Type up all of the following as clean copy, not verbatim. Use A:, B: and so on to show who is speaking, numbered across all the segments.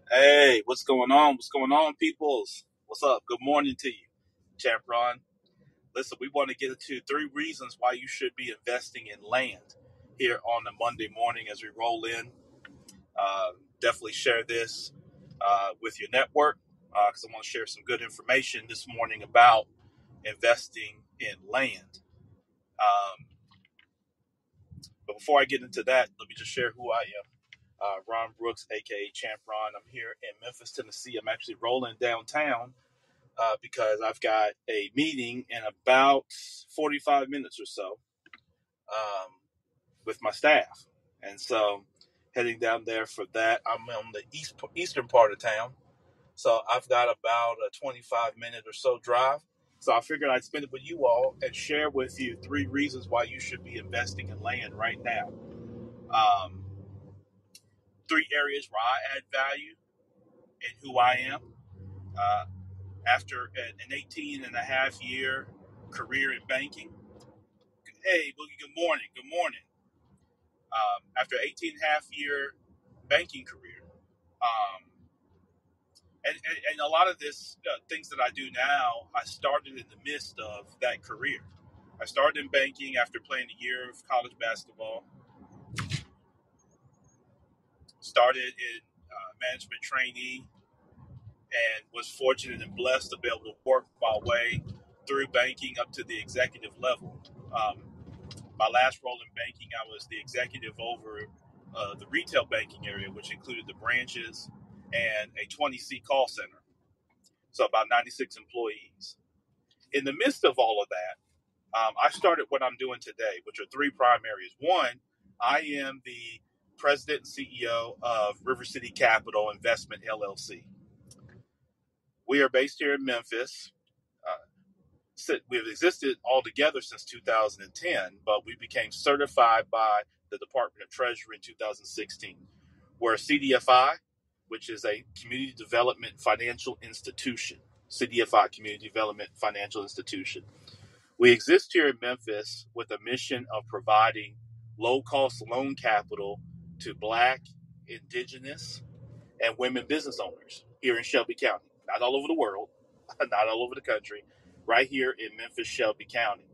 A: Hey, what's going on? What's going on, peoples? What's up? Good morning to you, Champ Ron. Listen, we want to get into 3 reasons why you should be investing in land here on a Monday morning as we roll in. Definitely share this with your network because I want to share some good information this morning about investing in land. But before I get into that, let me just share who I am. Ron Brooks, aka Champ Ron. I'm here in Memphis, Tennessee. I'm actually rolling downtown because I've got a meeting in about 45 minutes or so with my staff. And so heading down there for that. I'm on the eastern part of town. So I've got about a 25-minute or so drive. So I figured I'd spend it with you all and share with you 3 reasons why you should be investing in land right now. 3 areas where I add value and who I am. Uh, After an 18 and a half year career in banking. Hey, Boogie, good morning. Good morning. After 18 and a half year banking career. And a lot of this things that I do now, I started in the midst of that career. I started in banking after playing a year of college basketball. Started in management trainee and was fortunate and blessed to be able to work my way through banking up to the executive level. My last role in banking, I was the executive over the retail banking area, which included the branches and a 20-seat call center. So about 96 employees. In the midst of all of that, I started what I'm doing today, which are 3 prime areas. One, I am the president and CEO of River City Capital Investment LLC. We are based here in Memphis. We've existed altogether since 2010, but we became certified by the Department of Treasury in 2016. We're a CDFI, which is a Community Development Financial Institution. CDFI, Community Development Financial Institution. We exist here in Memphis with a mission of providing low-cost loan capital to Black, indigenous, and women business owners here in Shelby County. Not all over the world, not all over the country, right here in Memphis, Shelby County.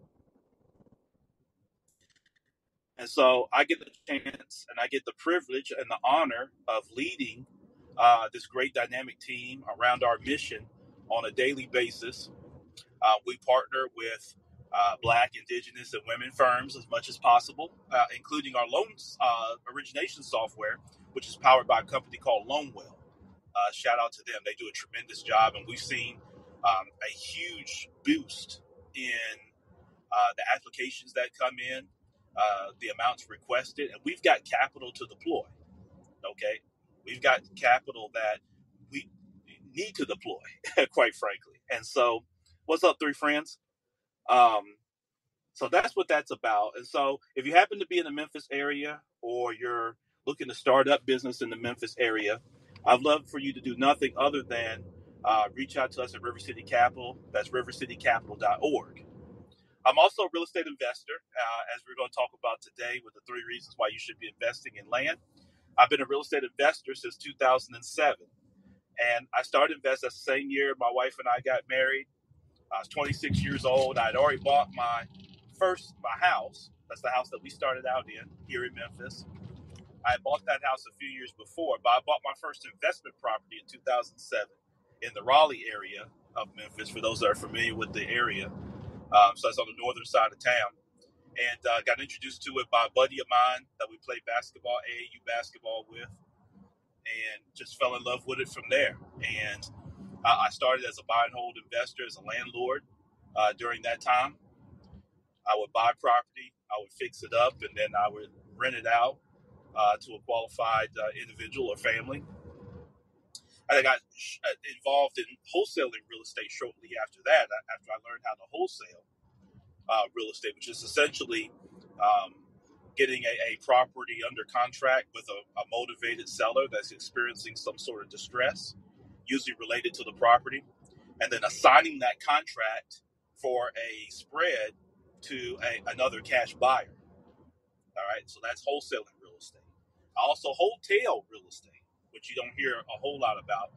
A: And so I get the chance and I get the privilege and the honor of leading this great dynamic team around our mission on a daily basis. We partner with Black, indigenous, and women firms as much as possible, including our loans origination software, which is powered by a company called Loanwell. Shout out to them. They do a tremendous job, and we've seen a huge boost in the applications that come in, the amounts requested, and we've got capital to deploy. Okay, we've got capital that we need to deploy, quite frankly. And so, what's up, 3 friends? So that's what that's about. And so, if you happen to be in the Memphis area or you're looking to start up business in the Memphis area, I'd love for you to do nothing other than reach out to us at River City Capital. That's rivercitycapital.org. I'm also a real estate investor, as we're going to talk about today with the 3 reasons why you should be investing in land. I've been a real estate investor since 2007. And I started investing the same year my wife and I got married. I was 26 years old. I'd already bought my house. That's the house that we started out in here in Memphis. I bought that house a few years before, but I bought my first investment property in 2007 in the Raleigh area of Memphis, for those that are familiar with the area. So that's on the northern side of town. And got introduced to it by a buddy of mine that we played basketball, AAU basketball with, and just fell in love with it from there. And I started as a buy and hold investor, as a landlord during that time. I would buy property, I would fix it up, and then I would rent it out to a qualified individual or family. And I got involved in wholesaling real estate shortly after that, after I learned how to wholesale real estate, which is essentially getting a property under contract with a motivated seller that's experiencing some sort of distress, usually related to the property, and then assigning that contract for a spread to another cash buyer. All right, so that's wholesaling real estate. I also wholesale real estate, which which you don't hear a whole lot about.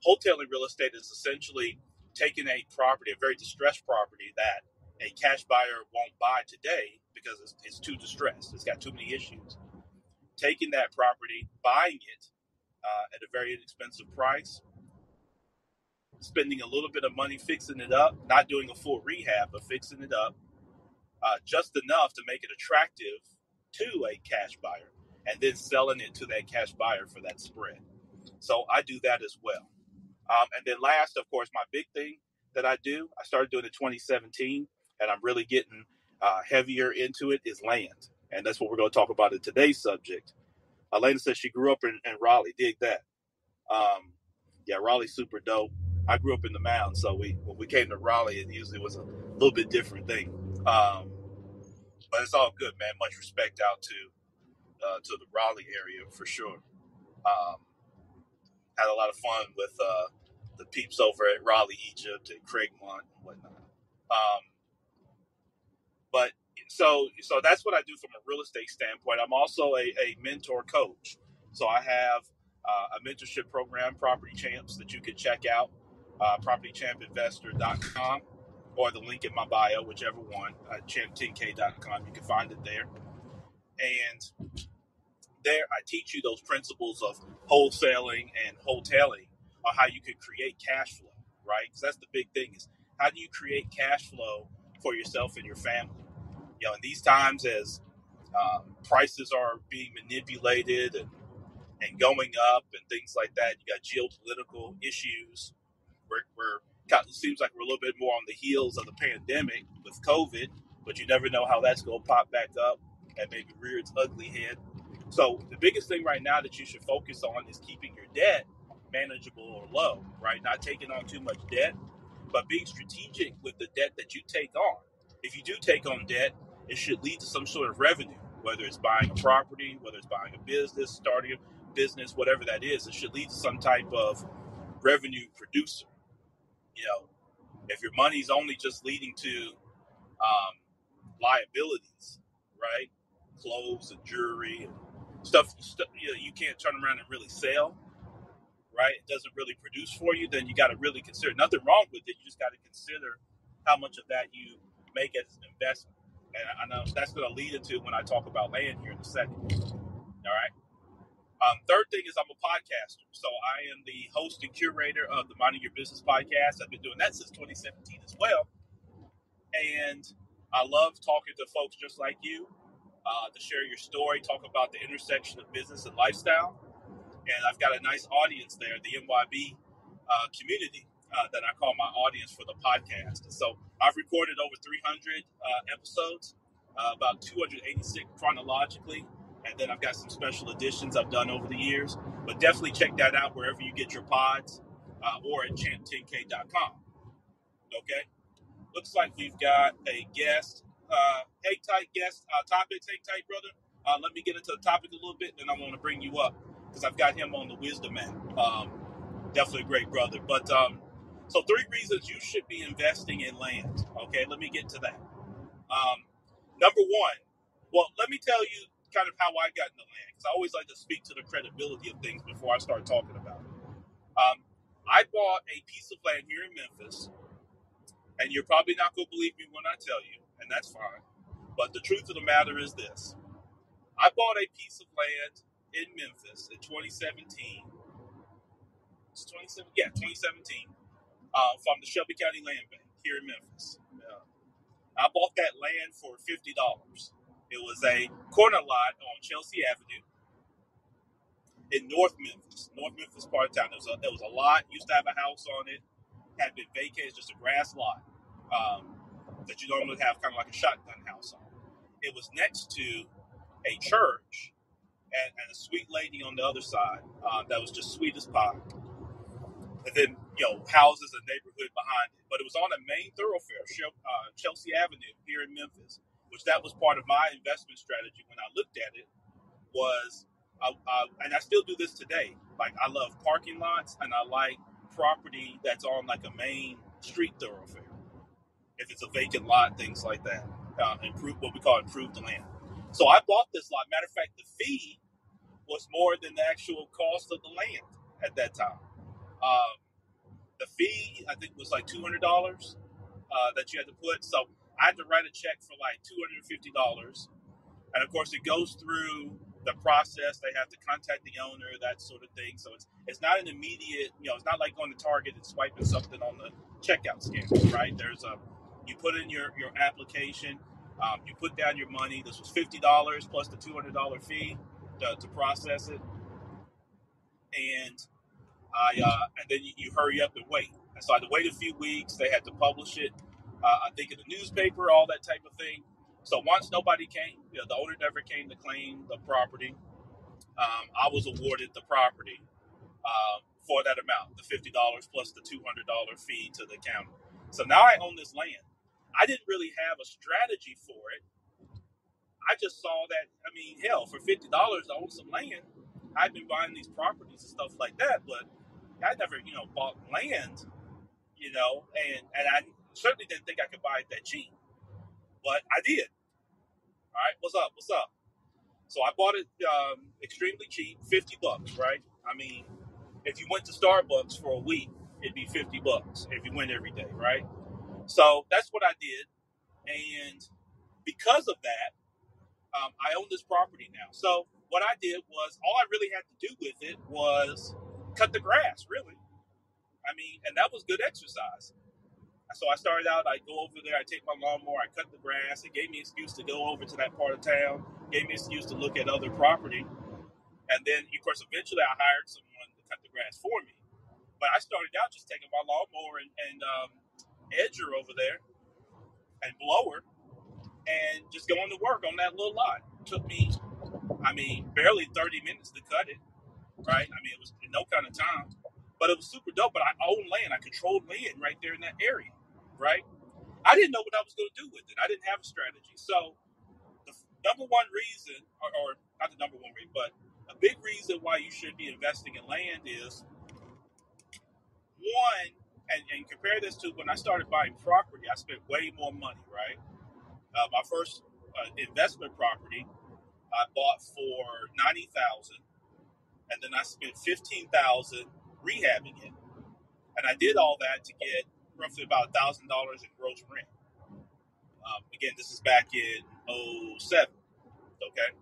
A: Wholesaling real estate is essentially taking a property, a very distressed property that a cash buyer won't buy today because it's too distressed. It's got too many issues. Taking that property, buying it at a very inexpensive price, spending a little bit of money fixing it up, not doing a full rehab, but fixing it up just enough to make it attractive to a cash buyer, and then selling it to that cash buyer for that spread. So I do that as well. And then last, of course, my big thing that I started doing in 2017, and I'm really getting heavier into it, is land. And that's what we're going to talk about in today's subject. Elena says she grew up in Raleigh. Dig that. Yeah, Raleigh's super dope. I grew up in the Mound, so when we came to Raleigh, it usually was a little bit different thing. But it's all good, man. Much respect out to the Raleigh area for sure. Had a lot of fun with the peeps over at Raleigh, Egypt, and Craigmont and whatnot. But so that's what I do from a real estate standpoint. I'm also a mentor coach. So I have a mentorship program, Property Champs, that you can check out, propertychampinvestor.com, or the link in my bio, whichever one, champ10k.com. You can find it there. And there I teach you those principles of wholesaling and wholetailing on how you can create cash flow, right? Because that's the big thing, is how do you create cash flow for yourself and your family? In these times, as prices are being manipulated and going up and things like that, you got geopolitical issues. It seems like we're a little bit more on the heels of the pandemic with COVID, but you never know how that's going to pop back up and maybe rear its ugly head. So the biggest thing right now that you should focus on is keeping your debt manageable or low, right? Not taking on too much debt, but being strategic with the debt that you take on. If you do take on debt, it should lead to some sort of revenue, whether it's buying a property, whether it's buying a business, starting a business, whatever that is. It should lead to some type of revenue producer. If your money's only just leading to liabilities, right? Clothes and jewelry and stuff you can't turn around and really sell, right? It doesn't really produce for you, then you got to really consider. Nothing wrong with it. You just got to consider how much of that you make as an investment. And I know that's going to lead into when I talk about land here in a second. All right. Third thing is I'm a podcaster. So I am the host and curator of the Minding Your Business podcast. I've been doing that since 2017 as well. And I love talking to folks just like you to share your story, talk about the intersection of business and lifestyle. And I've got a nice audience there, the MYB community that I call my audience for the podcast. And so I've recorded over 300 episodes, about 286 chronologically. And then I've got some special editions I've done over the years. But definitely check that out wherever you get your pods or at champ10k.com. Okay? Looks like we've got a guest. Hang tight, guest. Topics, hang tight, brother. Let me get into the topic a little bit, then I want to bring you up because I've got him on the wisdom app. Definitely a great brother. But so 3 reasons you should be investing in land. Okay, let me get to that. Number 1, well, let me tell you kind of how I got into land, because I always like to speak to the credibility of things before I start talking about it. I bought a piece of land here in Memphis, and you're probably not going to believe me when I tell you, and that's fine. But the truth of the matter is this. I bought a piece of land in Memphis in 2017. It's 2017? Yeah, 2017. From the Shelby County Land Bank here in Memphis. I bought that land for $50. It was a corner lot on Chelsea Avenue in North Memphis part of town. There was a lot, used to have a house on it, had been vacated, just a grass lot that you normally have kind of like a shotgun house on. It was next to a church and a sweet lady on the other side that was just sweet as pie. And then, houses and neighborhood behind it. But it was on a main thoroughfare, Chelsea Avenue here in Memphis, which that was part of my investment strategy when I looked at it was, and I still do this today. Like, I love parking lots and I like property that's on like a main street thoroughfare. If it's a vacant lot, things like that. What we call improved land. So I bought this lot. Matter of fact, the fee was more than the actual cost of the land at that time. Um, the fee, I think, was like $200 that you had to put. So I had to write a check for like $250. And of course, it goes through the process. They have to contact the owner, that sort of thing. So it's not an immediate, it's not like going to Target and swiping something on the checkout scanner, right? You put in your application, you put down your money. This was $50 plus the $200 fee to process it, and and then you hurry up and wait. And so I had to wait a few weeks. They had to publish it, I think, in the newspaper, all that type of thing. So once nobody came, the owner never came to claim the property. I was awarded the property for that amount, the $50 plus the $200 fee to the county. So now I own this land. I didn't really have a strategy for it. I just saw that, hell, for $50 to own some land, I've been buying these properties and stuff like that, but I never, bought land, and I certainly didn't think I could buy it that cheap, but I did. All right, what's up? So I bought it extremely cheap, $50, right? If you went to Starbucks for a week, it'd be $50 if you went every day, right? So that's what I did, and because of that, I own this property now. So what I did was, all I really had to do with it was cut the grass, really. And that was good exercise. So I started out, I go over there, I take my lawnmower, I cut the grass. It gave me an excuse to go over to that part of town, gave me an excuse to look at other property. And then, of course, eventually I hired someone to cut the grass for me. But I started out just taking my lawnmower and edger over there and blower and just going to work on that little lot. It took me, barely 30 minutes to cut it, right? It was in no kind of time. But it was super dope. But I own land. I controlled land right there in that area, right? I didn't know what I was going to do with it. I didn't have a strategy. So the number one reason, or not the number one reason, but a big reason why you should be investing in land is, one, and compare this to when I started buying property, I spent way more money, right? My first investment property I bought for $90,000, and then I spent $15,000 rehabbing it. And I did all that to get roughly about $1,000 in gross rent. Again, this is back in 2007. Okay.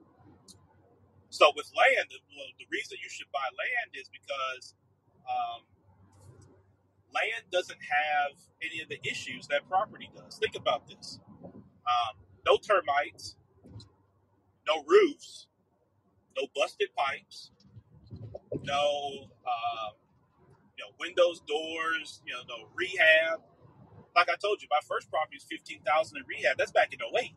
A: So with land, the reason you should buy land is because land doesn't have any of the issues that property does. Think about this. No termites, no roofs, no busted pipes, no windows, doors, no rehab. Like I told you, my first property was $15,000 in rehab. That's back in 2008.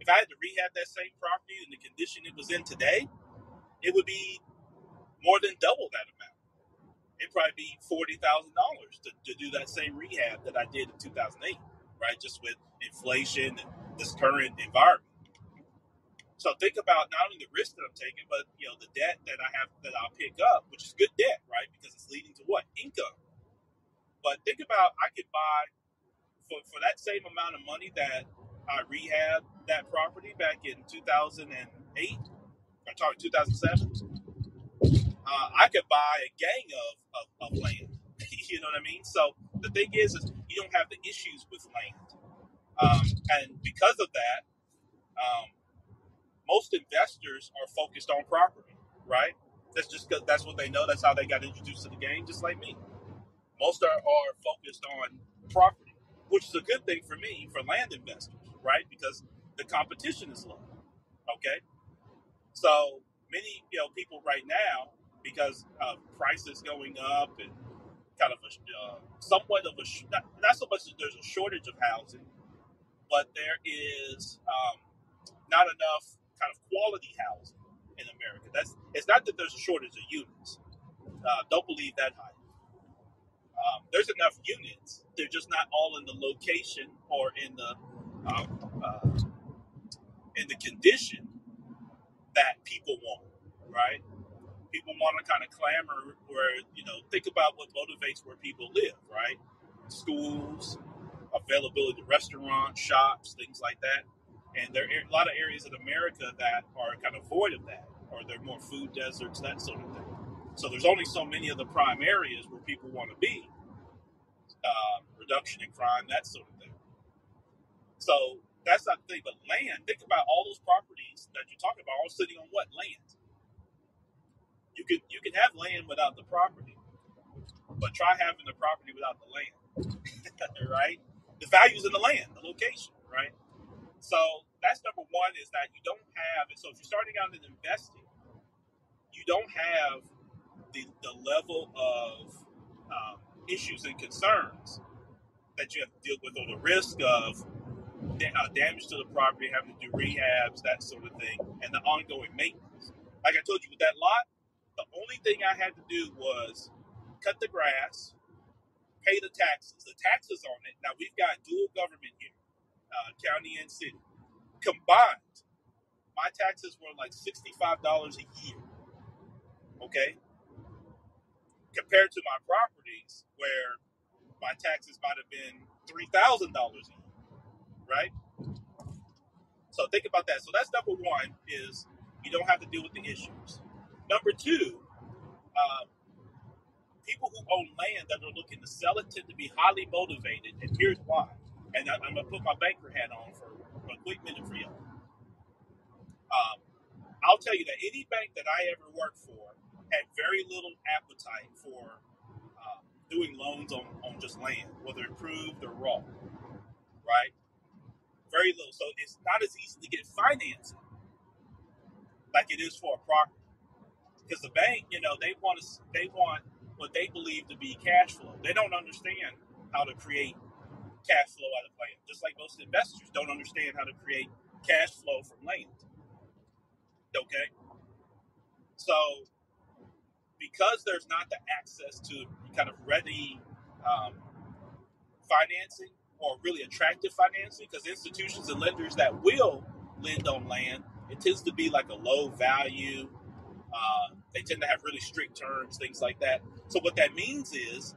A: If I had to rehab that same property in the condition it was in today, it would be more than double that amount. It'd probably be $40,000 to do that same rehab that I did in 2008, right? Just with inflation and this current environment. So think about not only the risk that I'm taking, but the debt that I have that I'll pick up, which is good debt, right? Because it's leading to what? Income. But think about, I could buy for that same amount of money that I rehabbed that property back in 2008, I'm talking 2007. I could buy a gang of land. You know what I mean? So the thing is you don't have the issues with land, and because of that, most investors are focused on property, right? That's just because that's what they know. That's how they got introduced to the game, just like me. Most are focused on property, which is a good thing for me, for land investors, right? Because the competition is low. Okay, so many people right now, because prices going up and kind of somewhat of not so much that there's a shortage of housing, but there is not enough kind of quality housing in America. It's not that there's a shortage of units. Don't believe that hype. There's enough units. They're just not all in the location or in the condition that people want, right? People want to kind of clamor where, think about what motivates where people live, right? Schools, availability to restaurants, shops, things like that. And there are a lot of areas in America that are kind of void of that, or they're more food deserts, that sort of thing. So there's only so many of the prime areas where people want to be. Reduction in crime, that sort of thing. So that's not the thing. But land, think about all those properties that you're talking about, all sitting on what land? You can have land without the property, but try having the property without the land, right? The value's in the land, the location, right? So that's number one, is that you don't have it. So if you're starting out in investing, you don't have the level of issues and concerns that you have to deal with, or the risk of damage to the property, having to do rehabs, that sort of thing, and the ongoing maintenance. Like I told you, with that lot, the only thing I had to do was cut the grass, pay the taxes. The taxes on it, now we've got dual government here, county and city. Combined, my taxes were like $65 a year, okay? Compared to my properties, where my taxes might have been $3,000 a year, right? So think about that. So that's number one, is you don't have to deal with the issues. Number two, people who own land that are looking to sell it tend to be highly motivated, and here's why. And I'm going to put my banker hat on for a quick minute for you. I'll tell you that any bank that I ever worked for had very little appetite for doing loans on just land, whether approved or raw, right? Very little. So it's not as easy to get financing like it is for a property. Because the bank, they want what they believe to be cash flow. They don't understand how to create cash flow out of land. Just like most investors don't understand how to create cash flow from land. Okay? So, because there's not the access to kind of ready financing, or really attractive financing, because institutions and lenders that will lend on land, it tends to be like a low value. They tend to have really strict terms, things like that. So what that means is,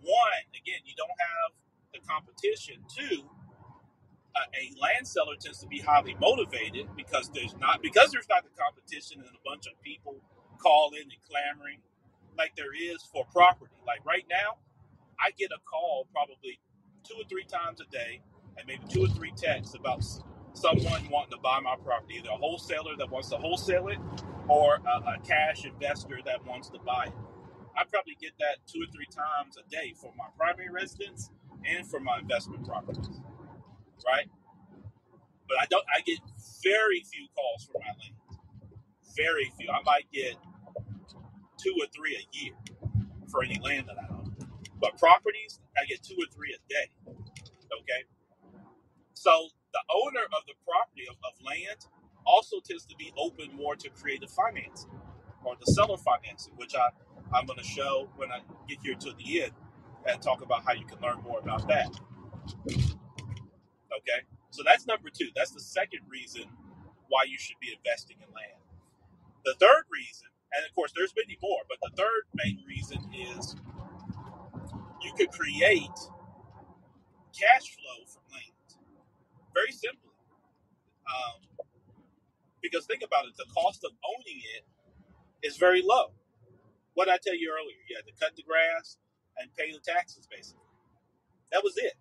A: one, again, you don't have the competition. Two, a land seller tends to be highly motivated because there's not the competition, and a bunch of people calling and clamoring like there is for property. Like right now, I get a call probably 2 or 3 times a day, and maybe 2 or 3 texts about someone wanting to buy my property, either a wholesaler that wants to wholesale it, or a cash investor that wants to buy it. I probably get that 2 or 3 times a day for my primary residence and for my investment properties, right? But I get very few calls for my land. Very few. I might get 2 or 3 a year for any land that I own. But properties, I get 2 or 3 a day. Okay? So the owner of the property of land also tends to be open more to creative financing, or the seller financing, which I'm going to show when I get here to the end and talk about how you can learn more about that. Okay? So that's number 2. That's the second reason why you should be investing in land. The third reason, and of course there's many more, but the third main reason is you could create cash flow from land. Very simply. Because think about it, the cost of owning it is very low. What did I tell you earlier? You had to cut the grass and pay the taxes, basically. That was it.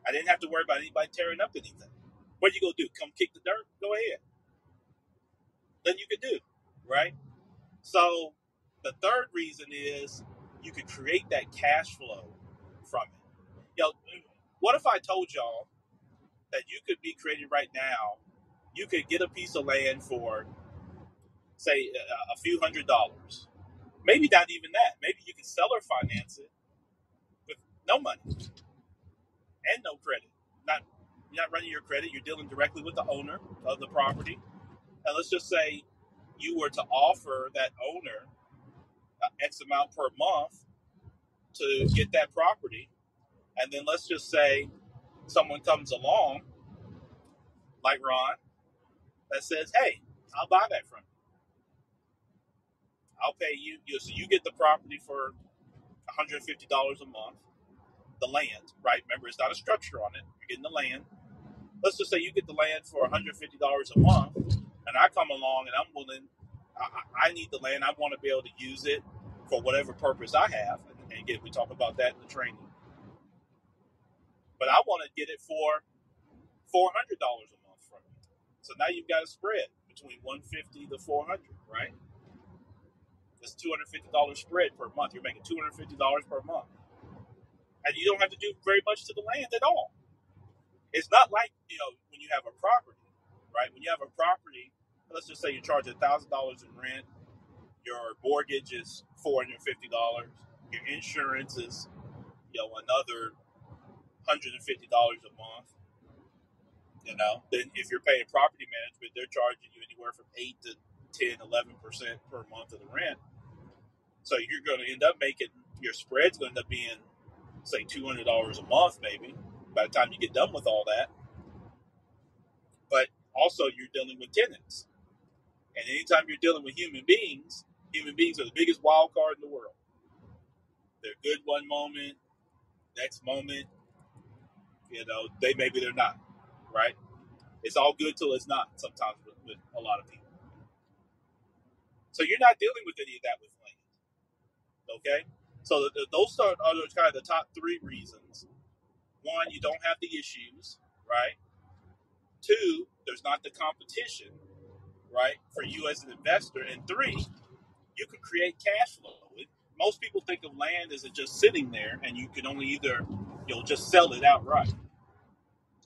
A: I didn't have to worry about anybody tearing up anything. What are you going to do? Come kick the dirt? Go ahead. Then you could do, right? So the third reason is you could create that cash flow from it. What if I told y'all that you could be creating right now, you could get a piece of land for, say, a few $100s. Maybe not even that. Maybe you can seller finance it with no money and no credit. You're not running your credit. You're dealing directly with the owner of the property. And let's just say you were to offer that owner X amount per month to get that property. And then let's just say someone comes along, like Ron, that says, hey, I'll buy that from you. I'll pay you. So you get the property for $150 a month. The land, right? Remember, it's not a structure on it. You're getting the land. Let's just say you get the land for $150 a month, and I come along and I need the land. I want to be able to use it for whatever purpose I have. And again, we talk about that in the training. But I want to get it for $400 a month from you. So now you've got a spread between 150 to 400, right? That's $250 spread per month. You're making $250 per month. And you don't have to do very much to the land at all. It's not like, when you have a property, right? When you have a property, let's just say you charge $1,000 in rent, your mortgage is $450, your insurance is, another $150 a month. Then if you're paying property management, they're charging you anywhere from 8 to 10, 11% per month of the rent. So you're going to end up making, your spread's going to end up being, say, $200 a month maybe by the time you get done with all that. But also you're dealing with tenants. And anytime you're dealing with human beings are the biggest wild card in the world. They're good one moment, next moment, maybe they're not, right? It's all good till it's not sometimes with a lot of people. So you're not dealing with any of that with land, okay? So those are kind of the top three reasons. One, you don't have the issues, right? Two, there's not the competition, right, for you as an investor. And three, you can create cash flow. Most people think of land as just sitting there and you can only either, just sell it outright,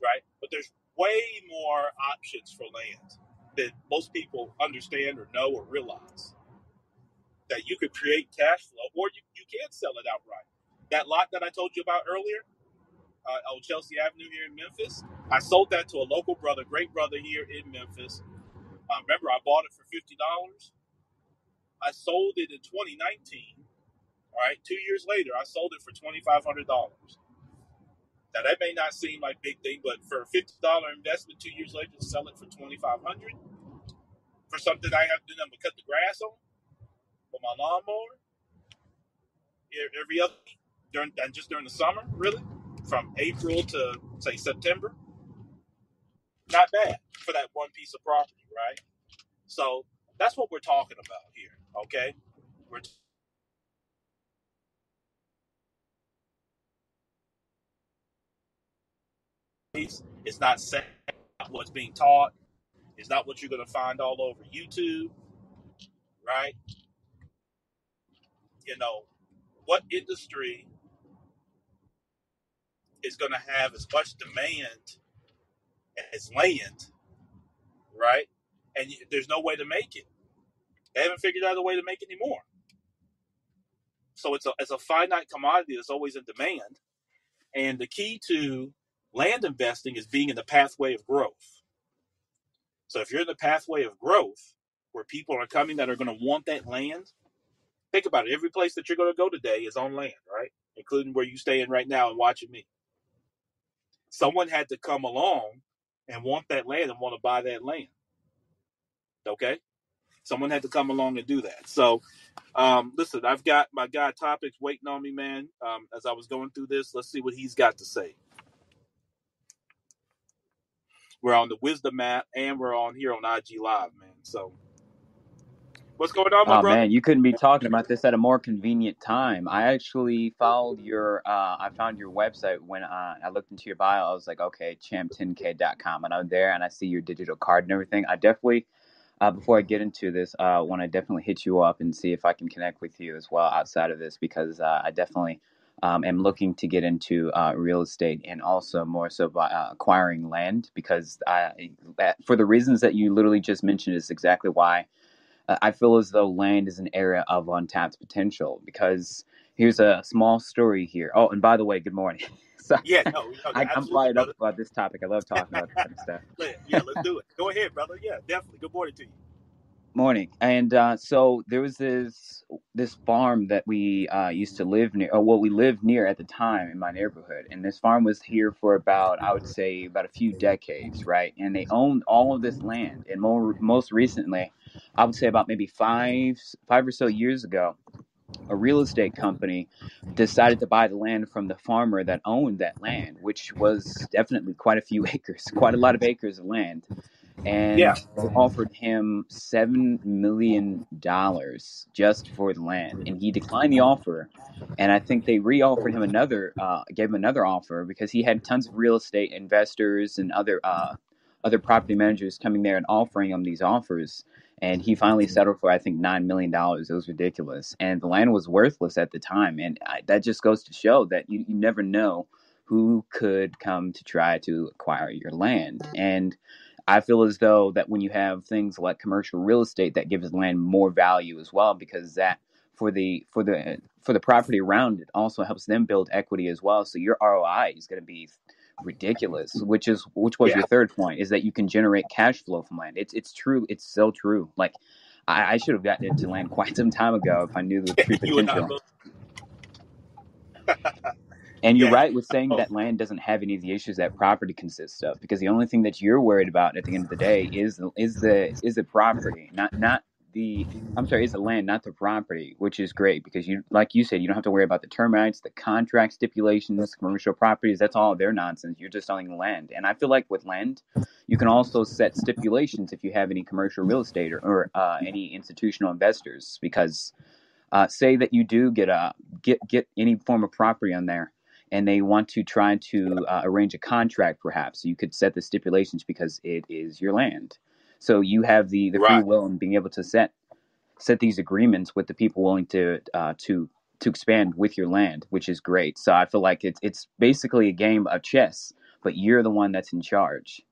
A: right? But there's way more options for land that most people understand or know or realize. That you could create cash flow, or you can sell it outright. That lot that I told you about earlier, on Chelsea Avenue here in Memphis, I sold that to a local brother, great brother here in Memphis. Remember, I bought it for $50. I sold it in 2019. All right, 2 years later, I sold it for $2,500. Now, that may not seem like a big thing, but for a $50 investment 2 years later to sell it for $2,500 for something I have to do nothing but cut the grass on with my lawnmower every other week, during the summer, really, from April to, say, September, not bad for that one piece of property, right? So that's what we're talking about here, okay? It's not what's being taught. It's not what you're going to find all over YouTube, right? What industry is going to have as much demand as land, right? And there's no way to make it. They haven't figured out a way to make it anymore. So it's a finite commodity that's always in demand. And the key to land investing is being in the pathway of growth. So if you're in the pathway of growth, where people are coming that are going to want that land, think about it. Every place that you're going to go today is on land, right? Including where you stay in right now and watching me. Someone had to come along and want that land and want to buy that land. Okay? Someone had to come along and do that. So, listen, I've got my guy Topics waiting on me, man. As I was going through this, let's see what he's got to say. We're on the Wisdom app and we're on here on IG Live, man. So, what's going on, my brother?
B: Man, you couldn't be talking about this at a more convenient time. I actually followed I found your website when I looked into your bio. I was like, okay, champ10k.com, and I'm there and I see your digital card and everything. I definitely, before I get into this, want to definitely hit you up and see if I can connect with you as well outside of this, because I definitely am looking to get into real estate, and also more so by acquiring land, because for the reasons that you literally just mentioned is exactly why I feel as though land is an area of untapped potential. Because here's a small story here. Oh, and by the way, good morning.
A: So, yeah, no,
B: I'm fired up about this topic. I love talking about this kind of stuff.
A: Yeah, let's do it. Go ahead, brother. Yeah, definitely. Good morning to you.
B: Morning. And so there was this farm that we used to live near, or what we lived near at the time in my neighborhood. And this farm was here for I would say about a few decades, right? And they owned all of this land. And most recently, I would say about maybe five or so years ago, a real estate company decided to buy the land from the farmer that owned that land, which was definitely quite a few acres, quite a lot of acres of land.
A: Yeah.
B: and they offered him $7 million just for the land, and he declined the offer. And I think they re-offered him gave him another offer because he had tons of real estate investors and other property managers coming there and offering him these offers. And he finally settled for, I think, $9 million. It was ridiculous, and the land was worthless at the time. And that just goes to show that you never know who could come to try to acquire your land. And I feel as though that when you have things like commercial real estate, that gives land more value as well, because that for the property around it also helps them build equity as well. So your ROI is going to be ridiculous, which was
A: Yeah.
B: your third point, is that you can generate cash flow from land. It's true. It's so true. Like I should have gotten into land quite some time ago if I knew the true
A: You and I
B: potential.
A: both.
B: And you're
A: Yeah.
B: right with saying
A: Oh,
B: that land doesn't have any of the issues that property consists of, because the only thing that you're worried about at the end of the day is the property, not the I'm sorry, is the land, not the property, which is great because you, like you said, you don't have to worry about the termites, the contract stipulations, commercial properties. That's all their nonsense. You're just selling the land. And I feel like with land, you can also set stipulations if you have any commercial real estate or any institutional investors, because say that you do get any form of property on there, and they want to try to arrange a contract, perhaps you could set the stipulations because it is your land. So you have the free
A: right.
B: will in being able to set these agreements with the people willing to expand with your land, which is great. So I feel like it's basically a game of chess, but you're the one that's in charge,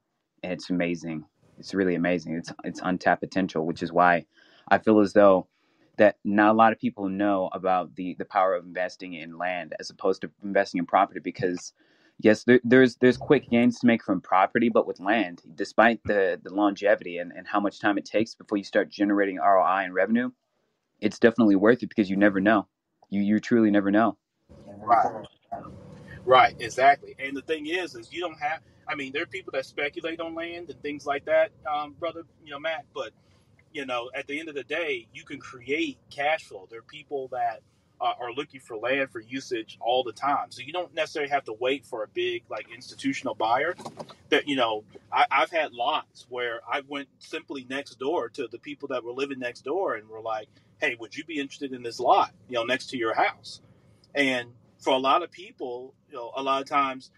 B: and it's amazing. It's really amazing. It's untapped potential, which is why I feel as though that not a lot of people know about the power of investing in land as opposed to investing in property. Because yes, there's quick gains to make from property, but with land, despite the longevity and how much time it takes before you start generating ROI and revenue, it's definitely worth it because you never know. You truly never know.
A: Right. Right. Exactly. And the thing is you don't have. I mean, there are people that speculate on land and things like that, brother. Matt. But at the end of the day, you can create cash flow. There are people that are looking for land for usage all the time. So you don't necessarily have to wait for a big like institutional buyer. That I've had lots where I went simply next door to the people that were living next door and were like, "Hey, would you be interested in this lot? Next to your house?" And for a lot of people, a lot of times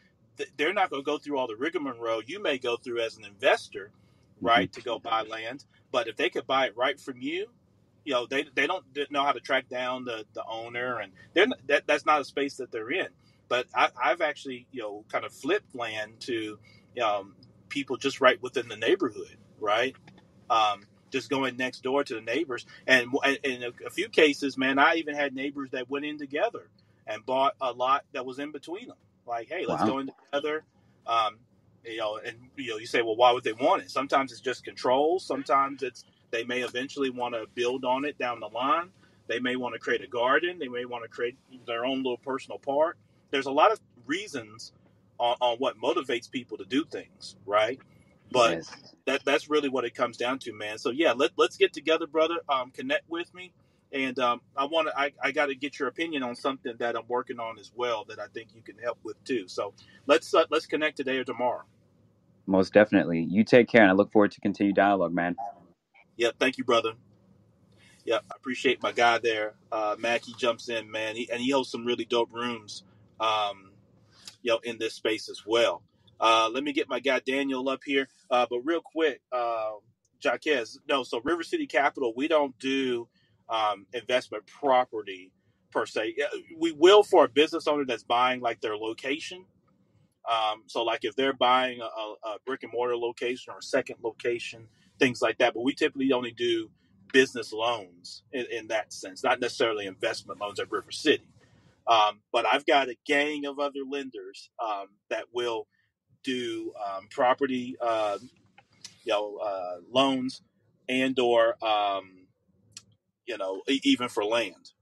A: they're not going to go through all the rigmarole you may go through as an investor,
B: Hmm.
A: right, to go buy land. But if they could buy it right from you, they don't know how to track down the owner, and that's not a space that they're in. But I've actually kind of flipped land to people just right within the neighborhood, right? Just going next door to the neighbors, and in a few cases, man, I even had neighbors that went in together and bought a lot that was in between them. Like, hey, let's
B: Wow.
A: go in together. Um, and you say, well, why would they want it? Sometimes it's just control. Sometimes it's they may eventually want to build on it down the line. They may want to create a garden. They may want to create their own little personal park. There's a lot of reasons on what motivates people to do things, right? But
B: Yes.
A: that's really what it comes down to, man. So yeah, let's get together, brother. Connect with me, and I got to get your opinion on something that I'm working on as well that I think you can help with too. So let's connect today or tomorrow.
B: Most definitely. You take care, and I look forward to continued dialogue, man.
A: Yep, thank you, brother. Yep, I appreciate my guy there. Mac, he jumps in, man. He hosts some really dope rooms. Um, in this space as well. Let me get my guy Daniel up here. But real quick, Jaquez, no, so River City Capital, we don't do investment property per se. Yeah, we will for a business owner that's buying like their location. So like if they're buying a brick and mortar location or a second location, things like that. But we typically only do business loans in that sense, not necessarily investment loans at River City. But I've got a gang of other lenders that will do property, loans, and or even for land.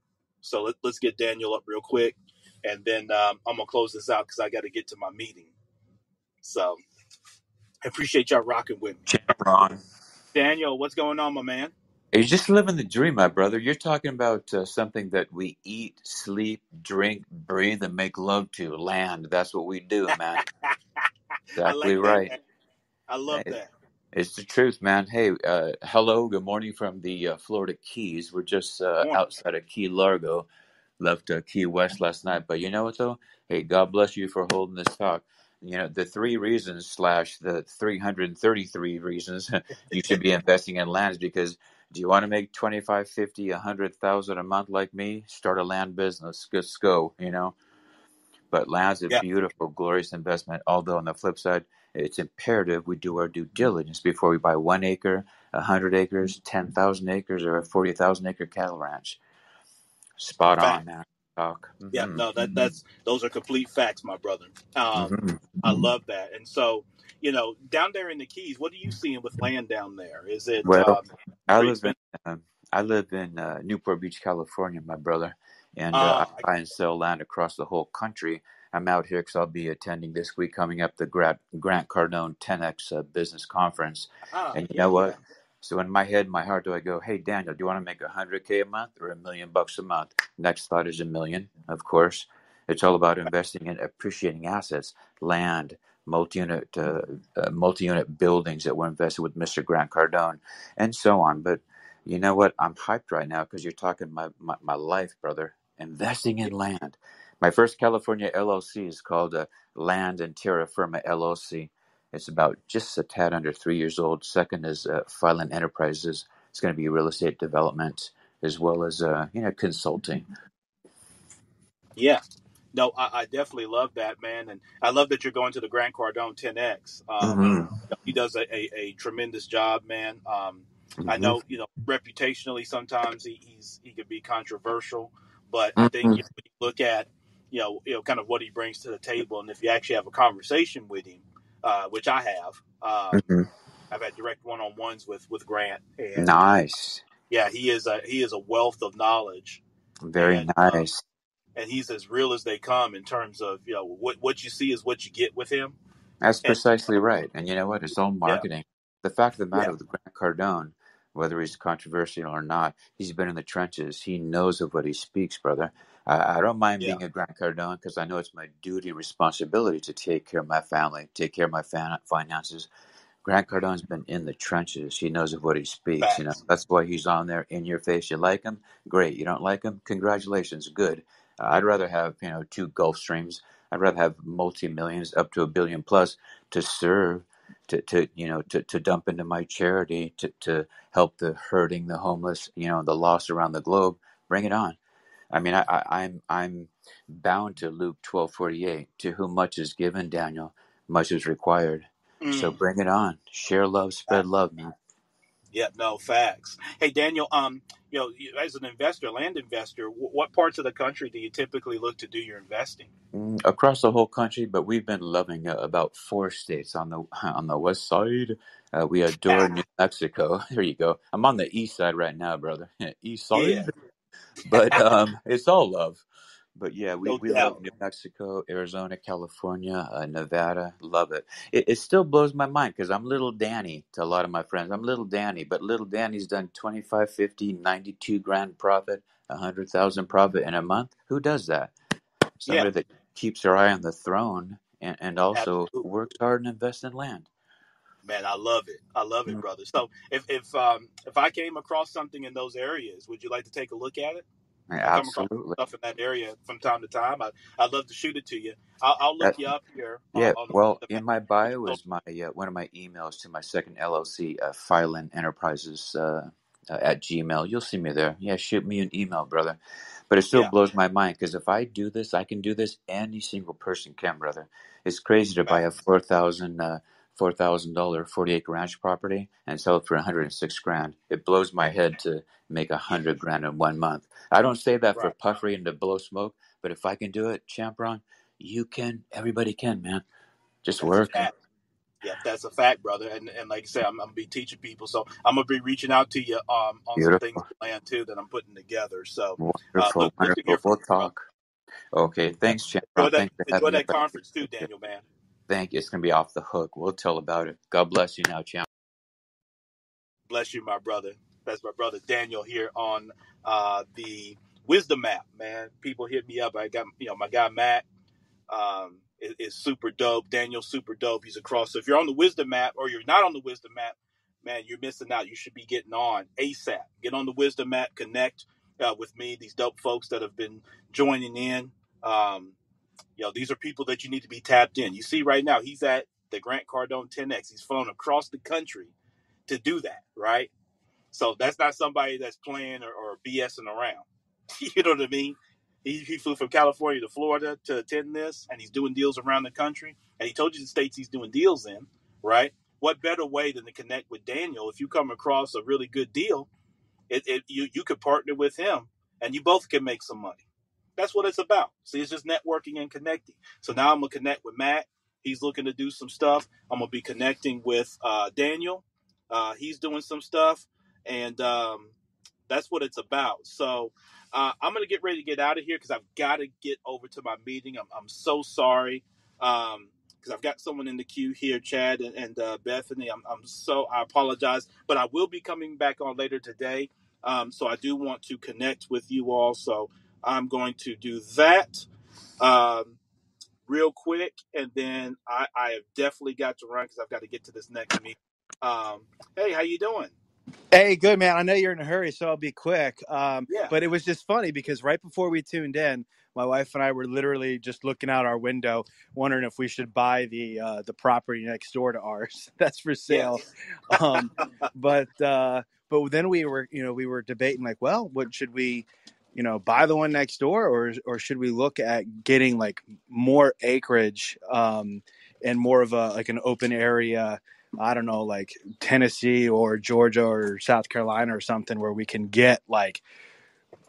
A: So let's get Daniel up real quick, and then I'm gonna close this out because I got to get to my meeting. So I appreciate y'all rocking with me.
C: Cameron.
A: Daniel, what's going on, my man?
C: You're just living the dream, my brother. You're talking about something that we eat, sleep, drink, breathe, and make love to. Land. That's what we do, man.
A: I
C: Exactly
A: like that,
C: right.
A: man. I love
C: Hey,
A: that.
C: It's the truth, man. Hey, hello, good morning from the Florida Keys. We're just
A: Morning.
C: outside of Key Largo. Left Key West last night. But you know what, though? Hey, God bless you for holding this talk. You know, the three reasons slash the 333 reasons you should be investing in lands because do you want to make 25, 50, 100,000 a month like me? Start a land business. Just go, you know. But land's a
A: Yeah,
C: beautiful, glorious investment. Although on the flip side, it's imperative we do our due diligence before we buy 1 acre, 100 acres, 10,000 acres, or a 40,000 acre cattle ranch. Spot
A: fact.
C: on, man. Talk.
A: Yeah, no, that's those are complete facts, my brother. Um,
C: Hmm.
A: I love that. And so, down there in the Keys, what are you seeing with land down there? Is it
C: Well, I
A: very
C: live in
A: expensive?
C: I live in Newport Beach, California, my brother, and I
A: Ah,
C: buy and sell land across the whole country. I'm out here because I'll be attending this week coming up the Grant Cardone 10X business conference, and you
A: yeah,
C: know
A: yeah.
C: what? So in my head, my heart, do I go, hey Daniel, do you want to make 100K a month or $1 million a month? Next thought is a million, of course. It's all about investing in appreciating assets, land, multi-unit buildings that were invested with Mr. Grant Cardone and so on. But you know what? I'm hyped right now because you're talking my life, brother. Investing in land. My first California LLC is called Land and Terra Firma LLC. It's about just a tad under 3 years old. Second is Filing Enterprises. It's going to be real estate development as well as consulting.
A: Yeah. No, I definitely love that, man, and I love that you're going to the Grant Cardone 10X.
C: Hmm.
A: He does a tremendous job, man. I
C: Hmm.
A: know, reputationally sometimes he could be controversial, but I think
C: Hmm.
A: when you look at kind of what he brings to the table, and if you actually have a conversation with him, which I have,
C: Hmm.
A: I've had direct one-on-ones with Grant, and
C: Nice.
A: yeah, he is a wealth of knowledge,
C: Very
A: and
C: nice.
A: he's as real as they come in terms of what you see is what you get with him,
C: That's
A: and
C: precisely right. And you know what? It's all
A: yeah,
C: marketing. The fact of the
A: yeah,
C: matter with Grant Cardone, whether he's controversial or not, he's been in the trenches. He knows of what he speaks, brother. I don't mind
A: yeah,
C: being a Grant Cardone because I know it's my duty, responsibility to take care of my family, take care of my finances. Grant Cardone's been in the trenches. He knows of what he speaks. You know,
A: facts,
C: that's why he's on there in your face. You like him? Great. You don't like him? Congratulations. Good. I'd rather have, two Gulf Streams. I'd rather have multi-millions up to a billion plus to serve, to dump into my charity, to help the hurting, the homeless, the lost around the globe. Bring it on. I mean, I'm bound to Luke 12:48. To whom much is given, Daniel, much is required. So
A: mm,
C: bring it on. Share love, spread
A: facts.
C: love, man.
A: Yeah, no facts. Hey Daniel, as an investor, land investor, what parts of the country do you typically look to do your investing?
C: Across the whole country, but we've been loving about 4 states on the on the west side. We adore New Mexico. There you go. I'm on the east side right now, brother. East
A: Yeah,
C: side. But it's all love. But yeah, we,
A: no
C: we love
A: doubt.
C: New Mexico, Arizona, California, Nevada. Love it. It still blows my mind because I'm little Danny to a lot of my friends. I'm little Danny, but little Danny's done 25, 50, 92 grand profit, 100,000 profit in a month. Who does that?
A: Yeah,
C: Somebody that keeps their eye on the throne and also
A: absolutely.
C: works hard and invests in land.
A: Man, I love it. I love it,
C: Mm,
A: brother. So if I came across something in those areas, would you like to take a look at it? I come across
C: absolutely.
A: stuff in that area from time to time. I'd love to shoot it to you. I'll look you up here
C: Yeah,
A: on
C: well,
A: the map.
C: in my bio is my one of my emails to my second LLC, Filing Enterprises at Gmail. You'll see me there. Yeah, shoot me an email, brother. But it still
A: Yeah,
C: blows my mind because if I do this, I can do this. Any single person can, brother. It's crazy to buy a
A: facts.
C: $4,000 40-acre ranch property and sell it for 106 grand. It blows my head to make
A: Yeah,
C: 100 grand in 1 month. I don't say that for
A: right.
C: puffery and to blow smoke, but if I can do it, Champron, you can. Everybody can, man. Just
A: That's a
C: work.
A: fact. Yep, that's a fact, brother. And like I said, I'm gonna be teaching people, so I'm gonna be reaching out to you on some things
C: Beautiful.
A: to land too that I'm putting together. So
C: Wonderful.
A: look to hear
C: Wonderful.
A: from
C: We'll
A: you, brother.
C: talk. Okay.
A: Yep.
C: Thanks, Champron. Thanks for having
A: Enjoy
C: me up.
A: that
C: I
A: conference too,
C: appreciate it.
A: Daniel, man.
C: Thank you. It's going to be off the hook. We'll tell about it. God bless you now, Champ.
A: Bless you, my brother. That's my brother Daniel here on the Wisdom Map, man. People hit me up. I got my guy Matt. is super dope. Daniel's super dope. He's across. So if you're on the Wisdom map or you're not on the Wisdom map, man, you're missing out. You should be getting on ASAP. Get on the Wisdom map. Connect with me. These dope folks that have been joining in. These are people that you need to be tapped in. You see right now, he's at the Grant Cardone 10X. He's flown across the country to do that, right? So that's not somebody that's playing or BSing around. You know what I mean? He flew from California to Florida to attend this, and he's doing deals around the country. And he told you the states he's doing deals in, right? What better way than to connect with Daniel? If you come across a really good deal, you could partner with him, and you both can make some money. That's what it's about. See, it's just networking and connecting. So now I'm going to connect with Matt. He's looking to do some stuff. I'm going to be connecting with Daniel. He's doing some stuff. And that's what it's about. So I'm going to get ready to get out of here because I've got to get over to my meeting. I'm so sorry because I've got someone in the queue here, Chad and Bethany. I apologize. But I will be coming back on later today. So I do want to connect with you all. So I'm going to do that real quick. And then I have definitely got to run because I've got to get to this next meeting. Hey, how you doing?
D: Hey, good, man. I know you're in a hurry, so I'll be quick.
A: Yeah.
D: But it was just funny because right before we tuned in, my wife and I were literally just looking out our window, wondering if we should buy the property next door to ours that's for sale.
A: Yeah.
D: But then we were debating like, well, what should we, buy the one next door, or should we look at getting like more acreage and more of an open area? I don't know, like Tennessee or Georgia or South Carolina or something where we can get like,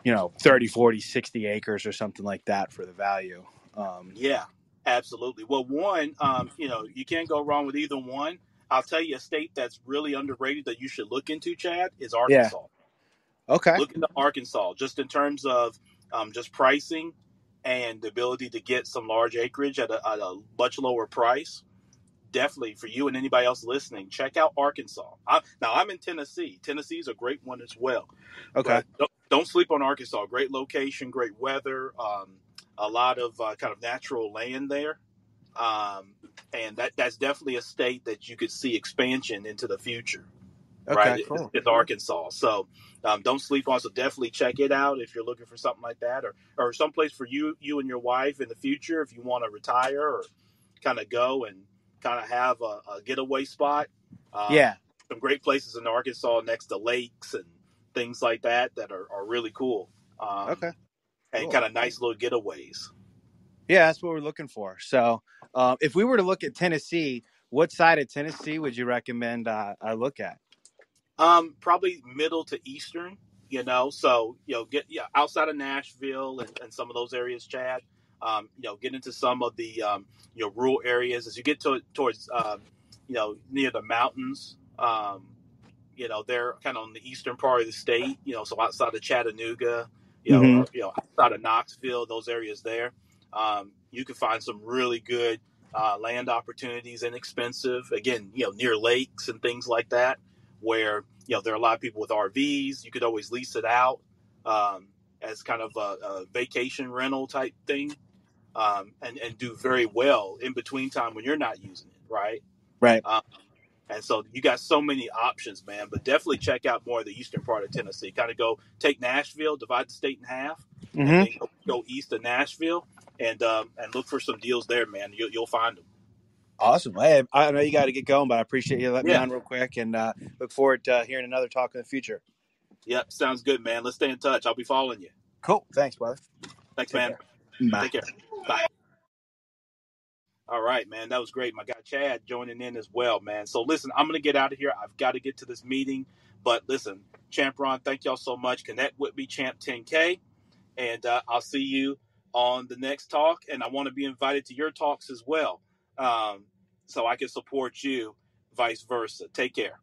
D: 30, 40, 60 acres or something like that for the value.
A: Yeah, absolutely. Well, one, you can't go wrong with either one. I'll tell you a state that's really underrated that you should look into, Chad, is
D: Yeah.
A: Arkansas.
D: Okay.
A: Look into Arkansas just in terms of just pricing and the ability to get some large acreage at a much lower price. Definitely for you and anybody else listening, check out Arkansas. I'm in Tennessee. Tennessee is a great one as well.
D: Okay.
A: But don't sleep on Arkansas. Great location, great weather, a lot of kind of natural land there. And that's definitely a state that you could see expansion into the future.
D: Okay,
A: right?
D: cool.
A: It's Arkansas. So don't sleep on. So definitely check it out if you're looking for something like that, or someplace for you and your wife in the future if you want to retire or kind of go and kind of have a getaway spot.
D: Yeah.
A: Some great places in Arkansas next to lakes and things like that are really cool.
D: Okay.
A: And
D: Cool.
A: kind of nice little getaways.
D: Yeah, that's what we're looking for. So if we were to look at Tennessee, what side of Tennessee would you recommend I look at?
A: Probably middle to eastern, so, get outside of Nashville and some of those areas, Chad, get into some of the, rural areas as you get towards, near the mountains, they're kind of on the eastern part of the state, so outside of Chattanooga, outside of Knoxville, those areas there, you can find some really good land opportunities, inexpensive, again, near lakes and things like that, where, there are a lot of people with RVs. You could always lease it out as kind of a vacation rental type thing and do very well in between time when you're not using it, right?
D: Right.
A: And so you got so many options, man. But definitely check out more of the eastern part of Tennessee. Kind of take Nashville, divide the state in half, and then go east of Nashville and look for some deals there, man. You'll find them.
D: Awesome. Hey, I know you got to get going, but I appreciate you letting me on real quick, and look forward to hearing another talk in the future.
A: Yep, sounds good, man. Let's stay in touch. I'll be following you.
D: Cool. Thanks, brother.
A: Thanks,
D: Take
A: man.
D: Care. Bye.
A: Take care. Bye. All right, man. That was great. My guy Chad joining in as well, man. So listen, I'm going to get out of here. I've got to get to this meeting. But listen, Champ Ron, thank y'all so much. Connect with me, Champ 10K. And I'll see you on the next talk. And I want to be invited to your talks as well. So I can support you, vice versa. Take care.